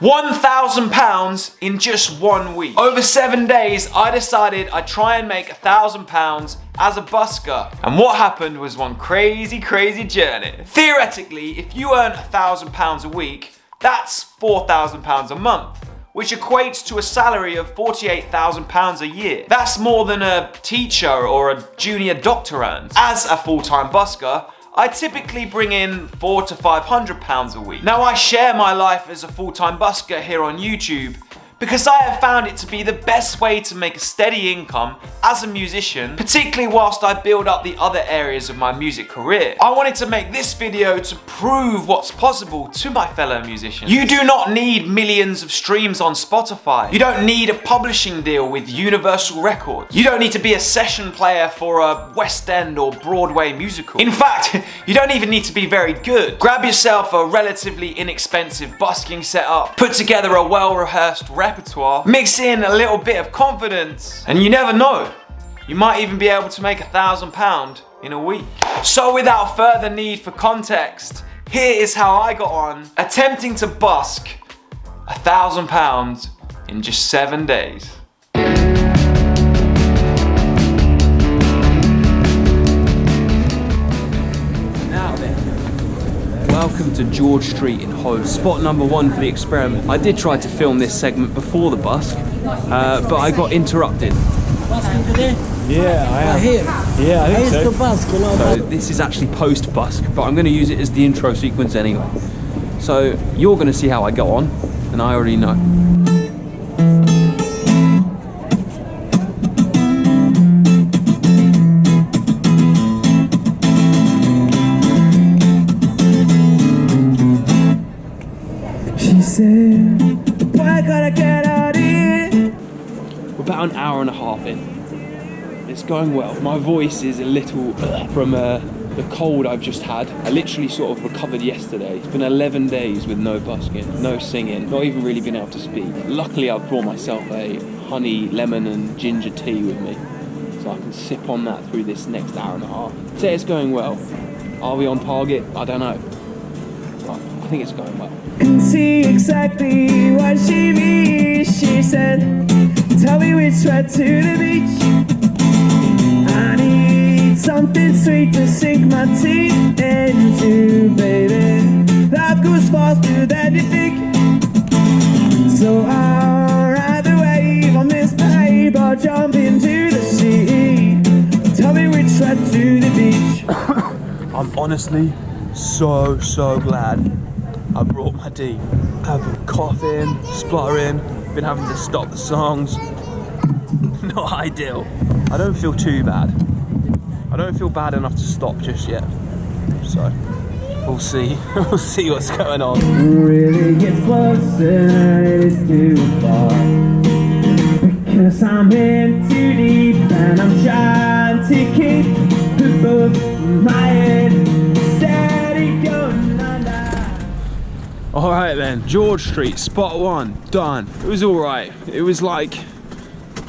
£1,000 in just 1 week. Over 7 days, I decided I'd try and make £1,000 as a busker. And what happened was one crazy journey. Theoretically, if you earn £1,000 a week, that's £4,000 a month, which equates to a salary of £48,000 a year. That's more than a teacher or a junior doctor earns. As a full-time busker, I typically bring in £400 to £500 a week. Now, I share my life as a full-time busker here on YouTube because I have found it to be the best way to make a steady income as a musician, particularly whilst I build up the other areas of my music career. I wanted to make this video to prove what's possible to my fellow musicians. You do not need millions of streams on Spotify. You don't need a publishing deal with Universal Records. You don't need to be a session player for a West End or Broadway musical. In fact, you don't even need to be very good. Grab yourself a relatively inexpensive busking setup, put together a well-rehearsed repertoire, mix in a little bit of confidence, and you never know, you might even be able to make £1,000 in a week. So without further need for context, here is how I got on attempting to busk £1,000 in just 7 days. Welcome to George Street in Horsham. Spot number 1 for the experiment. I did try to film this segment before the busk, but I got interrupted. Busking today? Yeah, I am. Here? Yeah, I think so. To busk, you know, So this is actually post-busk, but I'm going to use it as the intro sequence anyway. So you're going to see how I go on, and I already know. We're about an hour and a half in. It's going well. My voice is a little from the cold I've just had. I literally sort of recovered yesterday. It's been 11 days with no busking, no singing, not even really been able to speak. Luckily, I've brought myself a honey, lemon and ginger tea with me, so I can sip on that through this next hour and a half. I'd say it's going well. Are we on target? I don't know. But I think it's going well. Can see exactly what she means. She said, tell me which way to the beach. I need something sweet to sink my teeth into, baby. Life goes faster than you think. So I'll ride the wave on this babe or jump into the sea. Tell me which way to the beach. I'm honestly so glad I brought my tea. I've been coughing, spluttering, been having to stop the songs. Not ideal. I don't feel too bad. I don't feel bad enough to stop just yet. So, we'll see. We'll see what's going on. Really get closer, it's too far. Because I'm in too deep and I'm trying to keep above my head. Steady going under. Alright then, George Street, spot 1, done. It was alright. It was like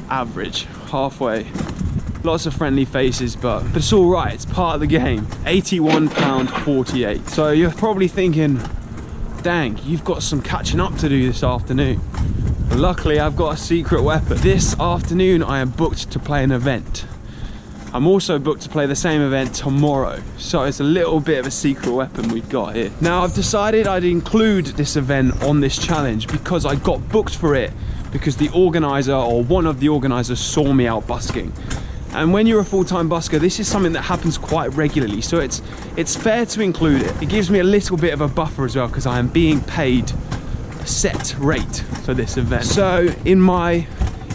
average, halfway. Lots of friendly faces, but it's alright, it's part of the game. £81.48. So you're probably thinking, dang, you've got some catching up to do this afternoon. But luckily, I've got a secret weapon. This afternoon, I am booked to play an event. I'm also booked to play the same event tomorrow, so it's a little bit of a secret weapon we've got here. Now, I've decided I'd include this event on this challenge because I got booked for it because the organizer or one of the organizers saw me out busking. And when you're a full-time busker, this is something that happens quite regularly, so it's fair to include it. It gives me a little bit of a buffer as well because I am being paid a set rate for this event. So in my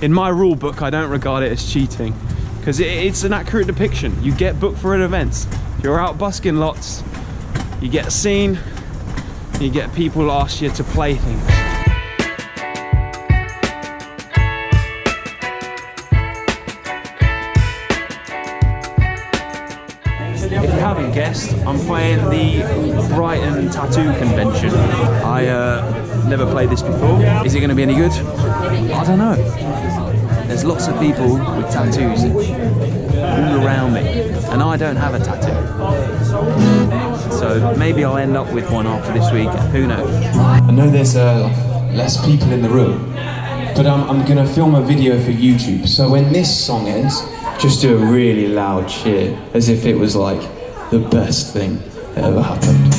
rule book, I don't regard it as cheating because it's an accurate depiction. You get booked for an event. You're out busking lots, you get seen, you get people ask you to play things. If you haven't guessed, I'm playing the Brighton tattoo convention. I never played this before. Is it going to be any good? I don't know. There's lots of people with tattoos all around me, and I don't have a tattoo. So maybe I'll end up with one after this week, who knows? I know there's less people in the room. But I'm gonna film a video for YouTube, so when this song ends, just do a really loud cheer, as if it was like the best thing that ever happened.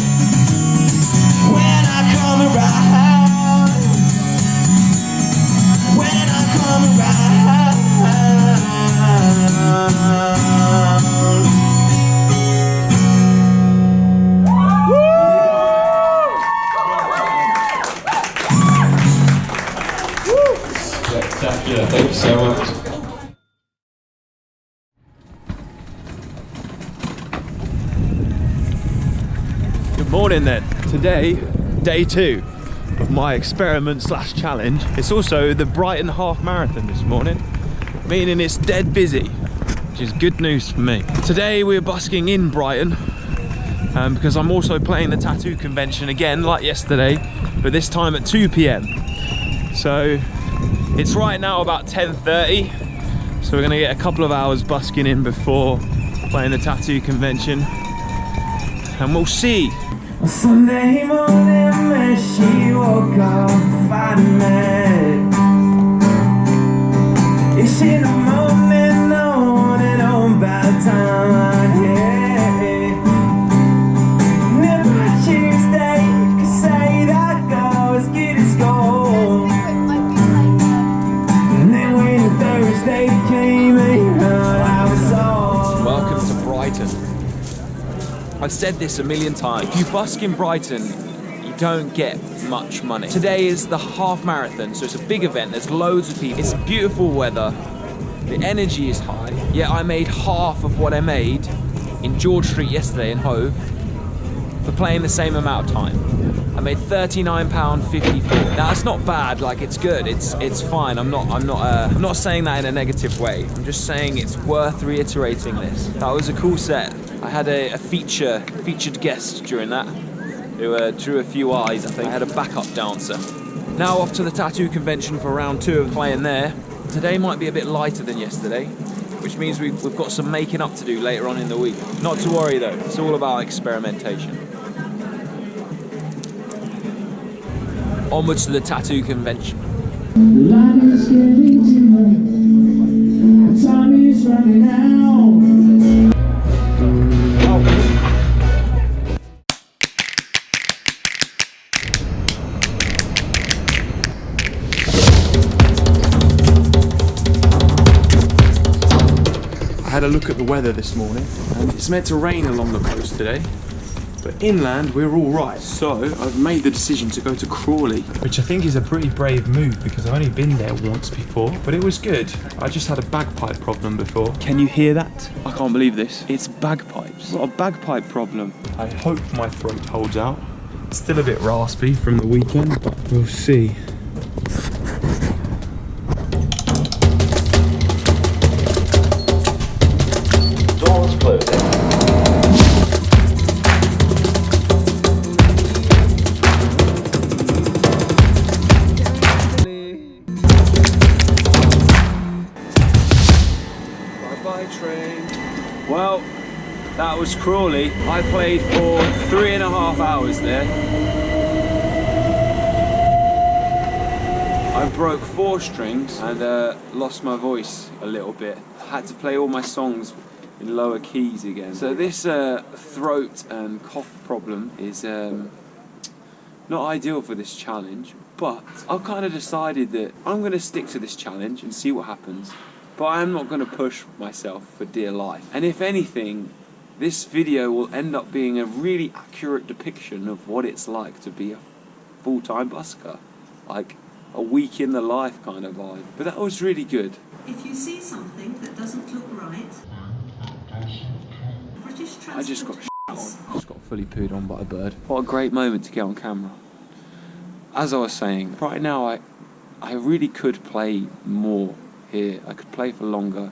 When I come around, when I come around, Spectacular, thank you so much. Good morning then. Today, day 2 of my experiment / challenge. It's also the Brighton half marathon this morning, meaning it's dead busy, which is good news for me. Today we're busking in Brighton because I'm also playing the tattoo convention again like yesterday, but this time at 2 p.m. So it's right now about 10:30, so we're gonna get a couple of hours busking in before playing the tattoo convention, and we'll see. Sunday morning when she woke up finding me, it's in the morning, on and on by the time I hear never Tuesday, cause say that girl was good as gold. And then when Thursday came and I was all. Welcome to Brighton. I've said this a million times. If you busk in Brighton, you don't get much money. Today is the half marathon, so it's a big event. There's loads of people. It's beautiful weather. The energy is high. Yet I made half of what I made in George Street yesterday in Hove for playing the same amount of time. I made £39.54. Now it's not bad. Like, it's good. It's fine. I'm not saying that in a negative way. I'm just saying it's worth reiterating this. That was a cool set. I had a featured guest during that who drew a few eyes, I think. I had a backup dancer. Now off to the tattoo convention for round 2 of playing there. Today might be a bit lighter than yesterday, which means we've got some making up to do later on in the week. Not to worry though, it's all about experimentation. Onwards to the tattoo convention. The light is getting dimmer, the time is running out. I had a look at the weather this morning, and it's meant to rain along the coast today, but inland we're all right. So I've made the decision to go to Crawley, which I think is a pretty brave move because I've only been there once before, but it was good. I just had a bagpipe problem before. Can you hear that? I can't believe this. It's bagpipes. I've got a bagpipe problem. I hope my throat holds out. It's still a bit raspy from the weekend, but we'll see. Well, that was Crawley. I played for 3.5 hours there. I broke 4 strings and lost my voice a little bit. I had to play all my songs in lower keys again. So this throat and cough problem is not ideal for this challenge, but I've kind of decided that I'm going to stick to this challenge and see what happens. But I'm not going to push myself for dear life. And if anything, this video will end up being a really accurate depiction of what it's like to be a full-time busker. Like a week in the life kind of vibe. But that was really good. If you see something that doesn't look right, British Transport. I just got fully pooed on by a bird. What a great moment to get on camera. As I was saying, right now I really could play more here. I could play for longer.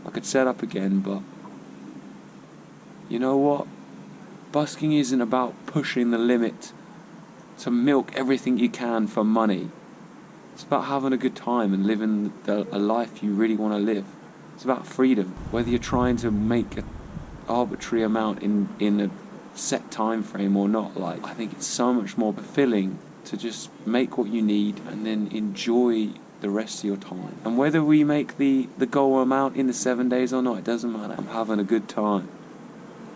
I could set up again, but you know what? Busking isn't about pushing the limit to milk everything you can for money. It's about having a good time and living a life you really want to live. It's about freedom. Whether you're trying to make an arbitrary amount in a set time frame or not, like, I think it's so much more fulfilling to just make what you need and then enjoy the rest of your time. And whether we make the goal amount in the 7 days or not, it doesn't matter. I'm having a good time.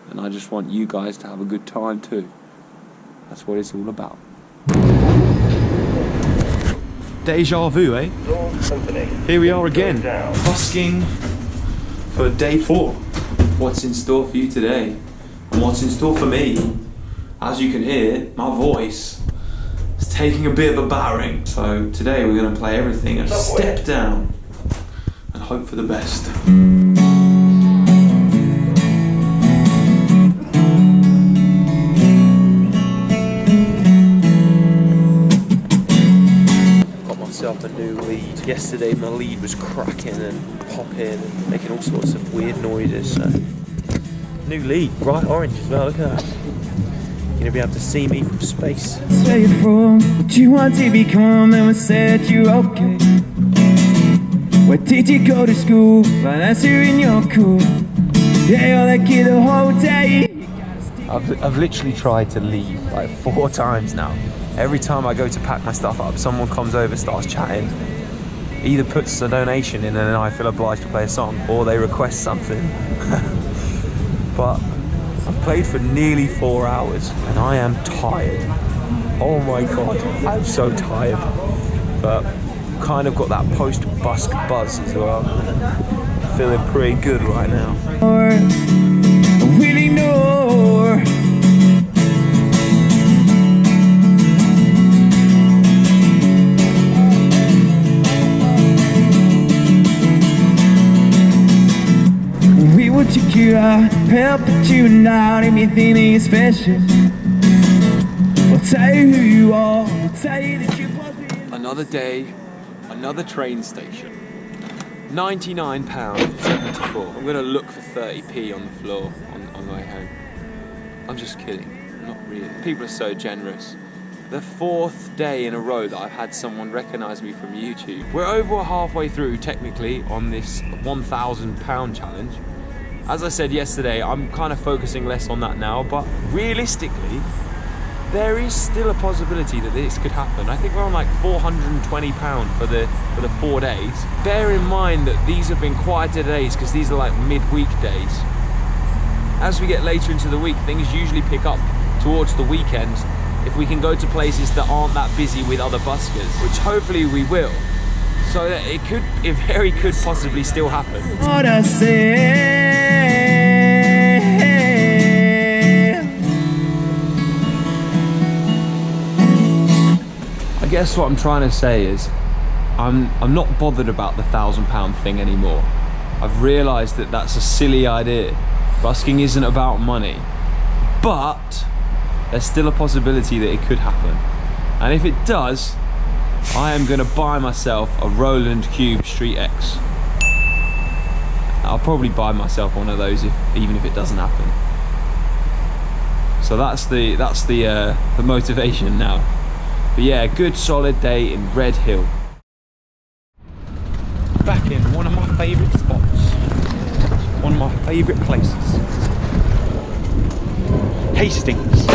And I just want you guys to have a good time too. That's what it's all about. Deja vu, eh? Here we are again, busking for day 4. What's in store for you today? And what's in store for me? As you can hear, my voice is taking a bit of a battering. So today we're going to play everything a step down and hope for the best. A new lead. Yesterday my lead was cracking and popping and making all sorts of weird noises. So new lead, bright orange as well. Look at that. You're gonna be able to see me from space. Where you from? What you want to become? And we said you're okay. Where did you go to school? Well, that's here in your cool. Yeah, you're lucky the whole day. I've literally tried to leave like 4 times now. Every time I go to pack my stuff up, someone comes over, starts chatting, either puts a donation in and then I feel obliged to play a song, or they request something. But I've played for nearly 4 hours and I am tired. Oh my god, I'm so tired. But kind of got that post-busk buzz as well. Feeling pretty good right now. We'll ignore. We will check you out, help you out, anything that you're special. We'll tell you who you are, we'll tell you that you're positive. Another day, another train station. £99.74. I'm gonna look for 30p on the floor on the way home. I'm just kidding, not really. People are so generous. The 4th day in a row that I've had someone recognise me from YouTube. We're over halfway through, technically, on this £1,000 challenge. As I said yesterday, I'm kind of focusing less on that now, but realistically, there is still a possibility that this could happen. I think we're on like £420 for the 4 days. Bear in mind that these have been quieter days because these are like midweek days. As we get later into the week, things usually pick up towards the weekends if we can go to places that aren't that busy with other buskers, which hopefully we will. So that it very could possibly still happen. What I say. I guess what I'm trying to say is I'm not bothered about the £1,000 thing anymore. I've realised that that's a silly idea. Busking isn't about money, but there's still a possibility that it could happen. And if it does, I am going to buy myself a Roland Cube Street X. I'll probably buy myself one of those even if it doesn't happen. So that's the motivation now. But yeah, a good solid day in Red Hill. Back in one of my favourite spots. One of my favourite places. Hastings.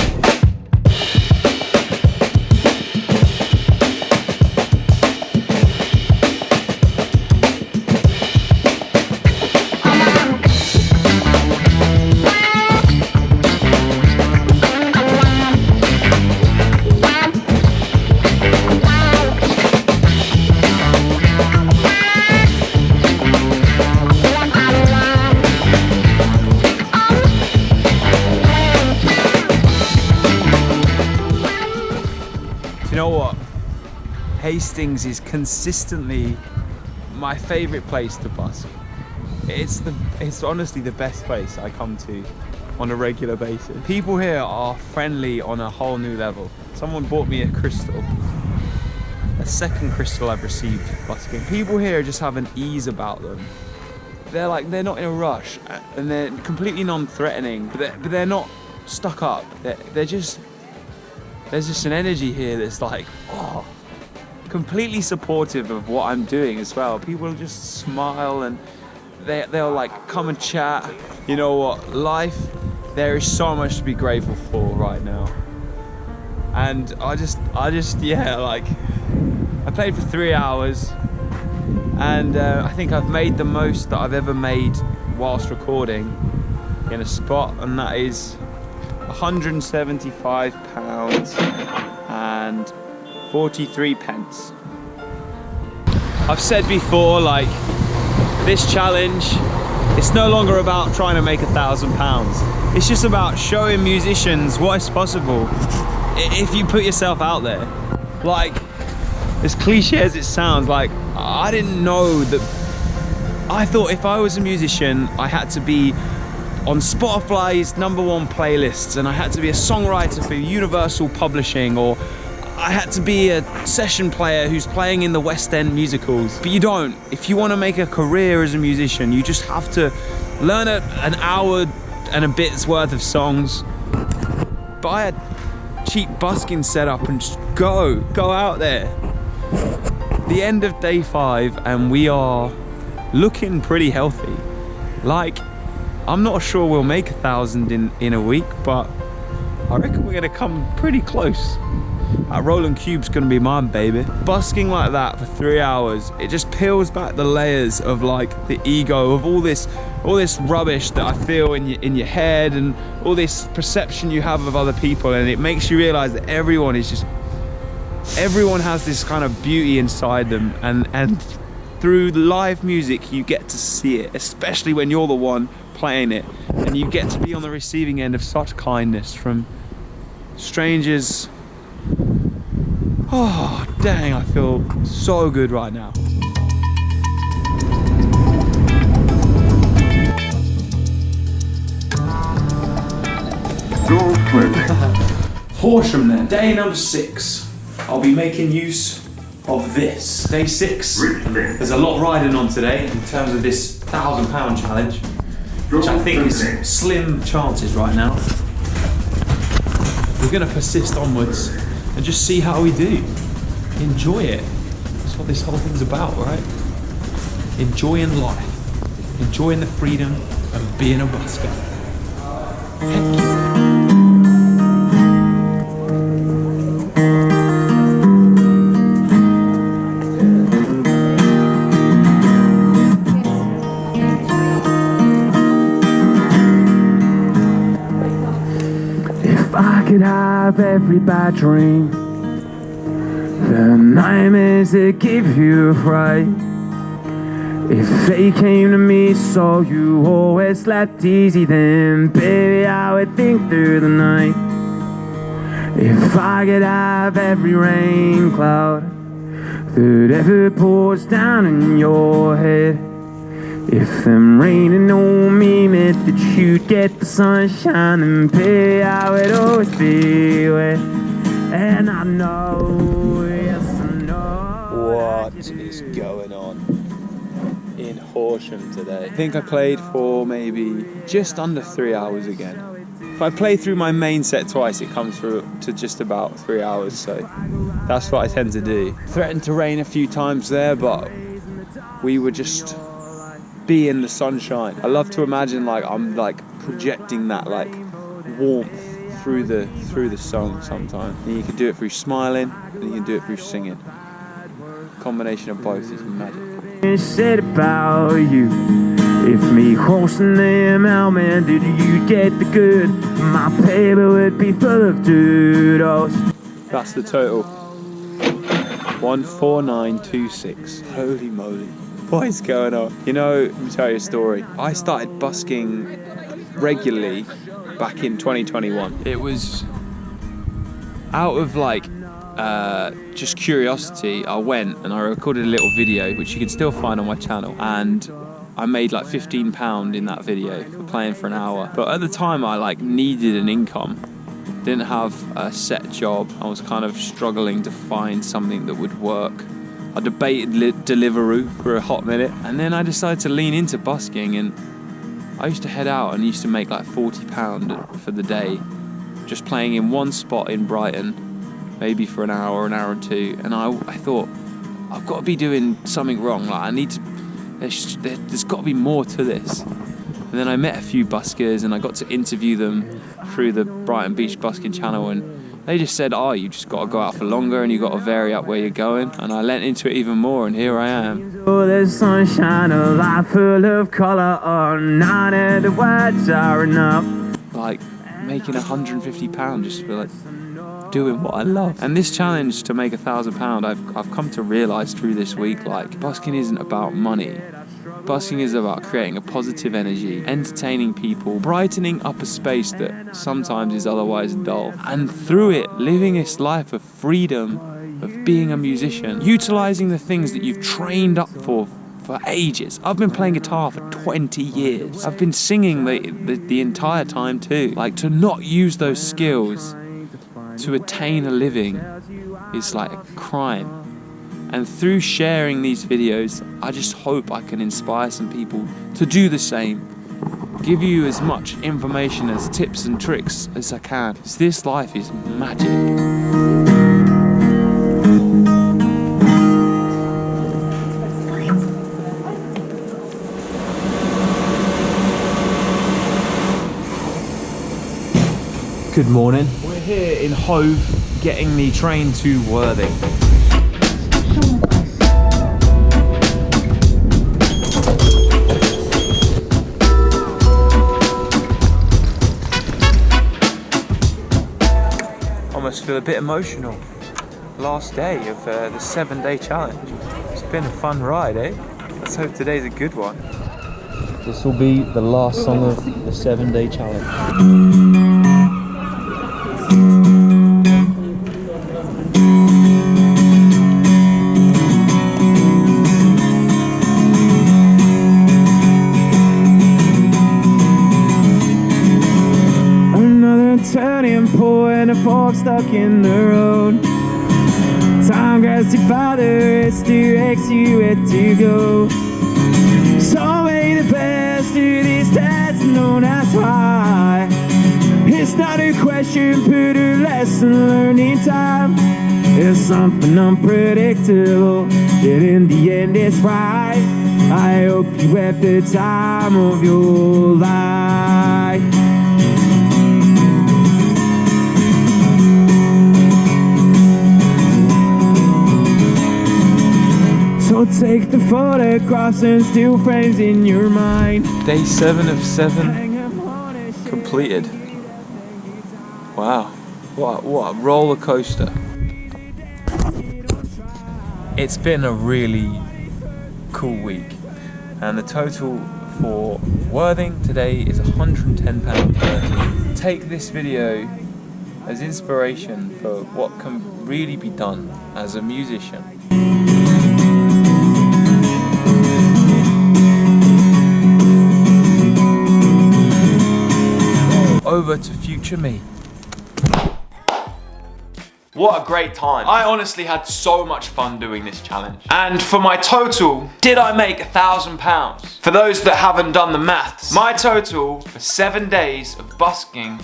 You know what? Hastings is consistently my favourite place to busk. It's honestly the best place I come to on a regular basis. People here are friendly on a whole new level. Someone bought me a crystal. A second crystal I've received busking. People here just have an ease about them. They're not in a rush and they're completely non-threatening, but they're not stuck up. There's just an energy here that's like, oh, completely supportive of what I'm doing as well. People just smile and they'll like come and chat. You know what, life, there is so much to be grateful for right now. and I just, yeah, like, I played for 3 hours, and I think I've made the most that I've ever made whilst recording in a spot, and that is £175 and 43 pence. I've said before, like, this challenge, it's no longer about trying to make £1,000. It's just about showing musicians what is possible if you put yourself out there. Like, as cliche as it sounds, like, I didn't know that. I thought if I was a musician, I had to be on Spotify's #1 playlists, and I had to be a songwriter for Universal Publishing, or I had to be a session player who's playing in the West End musicals. But you don't. If you want to make a career as a musician, you just have to learn an hour and a bit's worth of songs, buy a cheap busking setup, and just go out there. The end of day 5, and we are looking pretty healthy. Like, I'm not sure we'll make 1,000 in a week, but I reckon we're gonna come pretty close. That Roland Cube's gonna be mine, baby. Busking like that for 3 hours, it just peels back the layers of, like, the ego of all this rubbish that I feel in your head, and all this perception you have of other people, and it makes you realize that everyone has this kind of beauty inside them, and through live music you get to see it, especially when you're the one playing it, and you get to be on the receiving end of such kindness from strangers. Oh, dang, I feel so good right now. Horsham then, day number 6. I'll be making use of this. Day 6, there's a lot riding on today in terms of this £1,000 challenge, which I think is slim chances right now. We're gonna persist onwards and just see how we do. Enjoy it. That's what this whole thing's about, right? Enjoying life, enjoying the freedom of being a busker. Heck yeah. I could have every bad dream, the nightmares that give you a fright. If they came to me, so you always slept easy, then baby I would think through the night. If I could have every rain cloud that ever pours down in your head, if them raining on me meant that you'd get the sunshine, then baby I would always be wet. And I know, yes I know. What is going on in Horsham today? I think I played for maybe just under 3 hours again. If I play through my main set twice, it comes through to just about 3 hours, so that's what I tend to do. Threatened to rain a few times there, but we were just be in the sunshine. I love to imagine like I'm like projecting that like warmth through the song sometimes. And you can do it through smiling, and you can do it through singing. Combination of both is magic. Said about you, if me crossing them out, man, did you get the good? My paper would be full of doodles. That's the total. 14926. Holy moly. What is going on? You know, let me tell you a story. I started busking regularly back in 2021. It was out of like just curiosity. I went and I recorded a little video, which you can still find on my channel, and I made like £15 in that video for playing for an hour. But at the time I like needed an income. Didn't have a set job. I was kind of struggling to find something that would work. I debated Deliveroo for a hot minute, and then I decided to lean into busking, and I used to head out and used to make like £40 for the day, just playing in one spot in Brighton, maybe for an hour and two, and I thought, I've got to be doing something wrong, like I need to, there's got to be more to this. And then I met a few buskers, and I got to interview them through the Brighton Beach Busking channel, and They just said, oh, you just got to go out for longer and you got to vary up where you're going. And I lent into it even more, and here I am. Oh, the sunshine, a life full of colour, none of the words are enough. Like making £150 just for like doing what I love. And this challenge to make £1,000, I've come to realise through this week, like, busking isn't about money. Busking is about creating a positive energy, entertaining people, brightening up a space that sometimes is otherwise dull, and through it, living this life of freedom, of being a musician, utilising the things that you've trained up for ages. I've been playing guitar for 20 years. I've been singing the entire time too. Like, to not use those skills to attain a living is like a crime. And through sharing these videos, I just hope I can inspire some people to do the same. Give you as much information as tips and tricks as I can. Because this life is magic. Good morning. We're here in Hove, getting the train to Worthing. Almost feel a bit emotional. Last day of the 7-day challenge. It's been a fun ride, eh? Let's hope today's a good one. This will be the last song of the 7-day challenge. Turning point, a fork stuck in the road. Time grabs you by the wrist, directs you where to go. So may the best of these tests, no, that's why. It's not a question, but a lesson learned in time. It's something unpredictable, that in the end it's right. I hope you have the time of your life. So take the photographs and still frames in your mind. Day 7 of 7 completed. Wow, what a roller coaster. It's been a really cool week, and the total for Worthing today is £110.30. Take this video as inspiration for what can really be done as a musician. Over to future me. What a great time. I honestly had so much fun doing this challenge. And for my total, did I make £1,000? For those that haven't done the maths, my total for 7 days of busking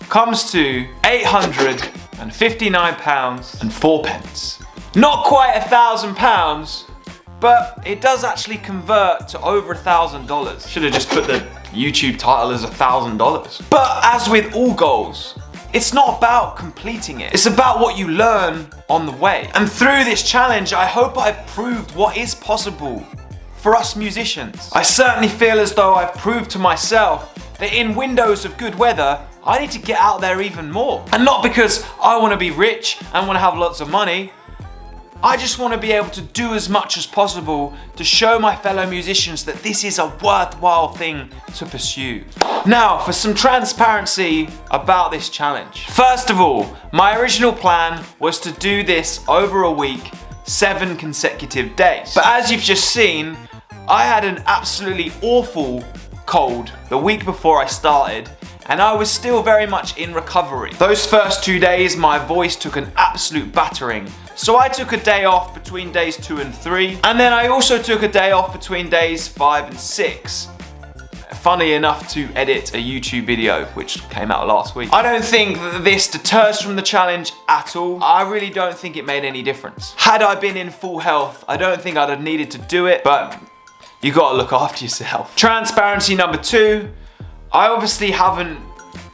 comes to £859.04. Not quite £1,000, but it does actually convert to over $1,000. Should have just put the YouTube title as $1,000. But as with all goals, it's not about completing it. It's about what you learn on the way. And through this challenge, I hope I've proved what is possible for us musicians. I certainly feel as though I've proved to myself that in windows of good weather, I need to get out there even more. And not because I want to be rich and want to have lots of money. I just want to be able to do as much as possible to show my fellow musicians that this is a worthwhile thing to pursue. Now, for some transparency about this challenge. First of all, my original plan was to do this over a week, 7 consecutive days. But as you've just seen, I had an absolutely awful cold the week before I started, and I was still very much in recovery. Those first 2 days, my voice took an absolute battering. So I took a day off between days 2 and 3, and then I also took a day off between days 5 and 6. Funny enough, to edit a YouTube video, which came out last week. I don't think that this deters from the challenge at all. I really don't think it made any difference. Had I been in full health, I don't think I'd have needed to do it, but you gotta look after yourself. Transparency number 2, I obviously haven't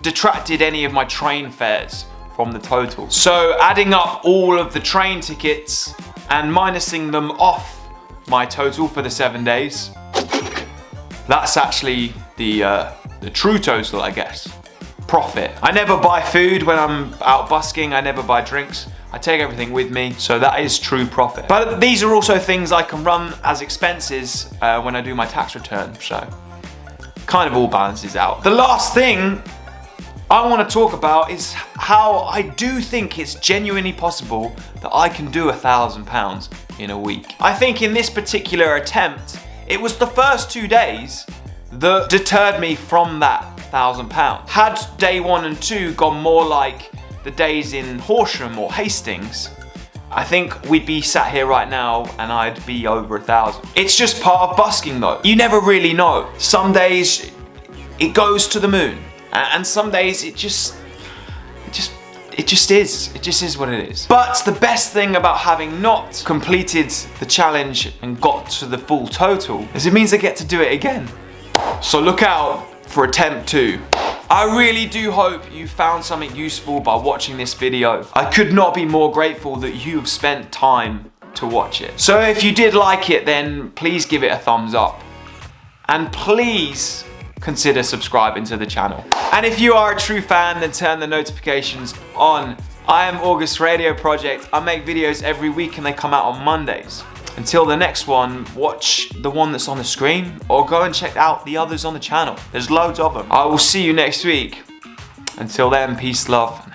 detracted any of my train fares from the total. So adding up all of the train tickets and minusing them off my total for the 7 days, that's actually the true total, I guess. Profit. I never buy food when I'm out busking. I never buy drinks. I take everything with me, so that is true profit. But these are also things I can run as expenses when I do my tax return, so kind of all balances out. The last thing I want to talk about is how I do think it's genuinely possible that I can do £1,000 in a week. I think in this particular attempt, it was the first 2 days that deterred me from that £1,000. Had day 1 and 2 gone more like the days in Horsham or Hastings, I think we'd be sat here right now and I'd be over 1,000. It's just part of busking though. You never really know. Some days it goes to the moon, and some days it just is what it is. But the best thing about having not completed the challenge and got to the full total is it means I get to do it again. So look out for attempt 2. I really do hope you found something useful by watching this video. I could not be more grateful that you have spent time to watch it. So if you did like it, then please give it a thumbs up. And please consider subscribing to the channel. And if you are a true fan, then turn the notifications on. I am August Radio Project. I make videos every week and they come out on Mondays. Until the next one, watch the one that's on the screen or go and check out the others on the channel. There's loads of them. I will see you next week. Until then, peace, love,